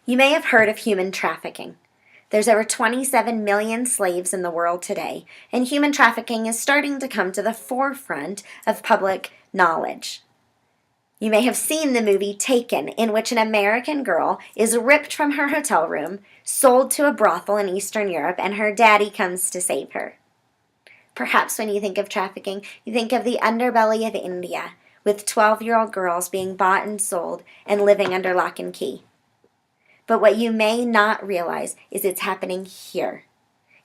You may have heard of human trafficking. There's over 27 million slaves in the world today, and human trafficking is starting to come to the forefront of public knowledge. You may have seen the movie Taken, in which an American girl is ripped from her hotel room, sold to a brothel in Eastern Europe, and her daddy comes to save her. Perhaps when you think of trafficking, you think of the underbelly of India, with 12-year-old girls being bought and sold and living under lock and key. But what you may not realize is it's happening here,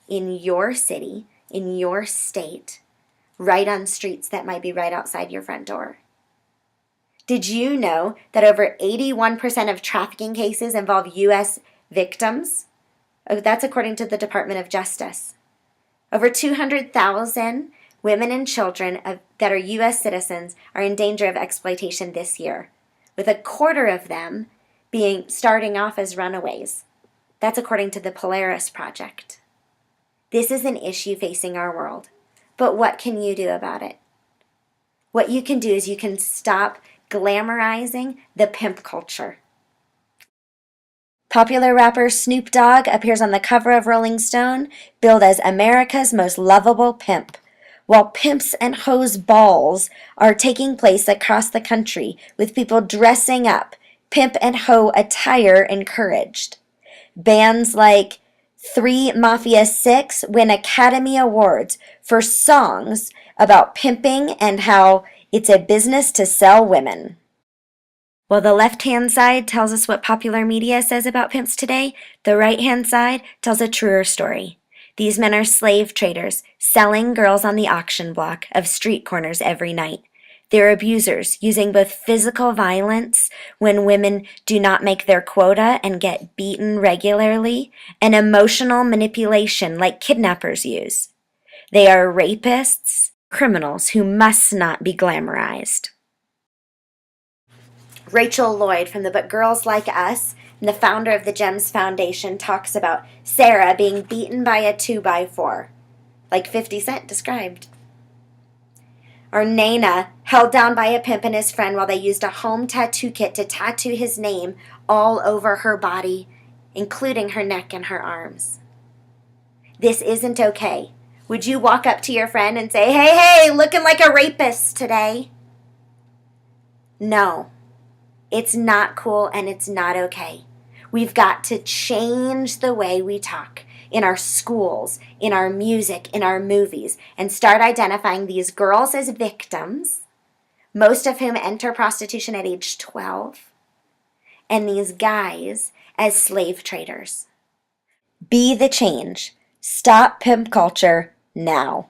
in your city, in your state, right on streets that might be right outside your front door. Did you know that over 81% of trafficking cases involve U.S. victims? That's according to the Department of Justice. Over 200,000 women and children that are U.S. citizens are in danger of exploitation this year, with a quarter of them starting off as runaways. That's according to the Polaris Project. This is an issue facing our world. But what can you do about it? What you can do is you can stop glamorizing the pimp culture. Popular rapper Snoop Dogg appears on the cover of Rolling Stone, billed as America's most lovable pimp, while pimps and hoes balls are taking place across the country with people dressing up, pimp and hoe attire encouraged. Bands like 3 Mafia 6 win Academy Awards for songs about pimping and how it's a business to sell women. While the left-hand side tells us what popular media says about pimps today, the right-hand side tells a truer story. These men are slave traders, selling girls on the auction block of street corners every night. They're abusers, using both physical violence when women do not make their quota and get beaten regularly, and emotional manipulation like kidnappers use. They are rapists, criminals who must not be glamorized. Rachel Lloyd from the book Girls Like Us, and the founder of the GEMS Foundation, talks about Sarah being beaten by a 2x4, like 50 Cent described. Or Nana, held down by a pimp and his friend while they used a home tattoo kit to tattoo his name all over her body, including her neck and her arms. This isn't okay. Would you walk up to your friend and say, hey, looking like a rapist today? No, it's not cool and it's not okay. We've got to change the way we talk in our schools, in our music, in our movies, and start identifying these girls as victims, most of whom enter prostitution at age 12, and these guys as slave traders. Be the change. Stop pimp culture now.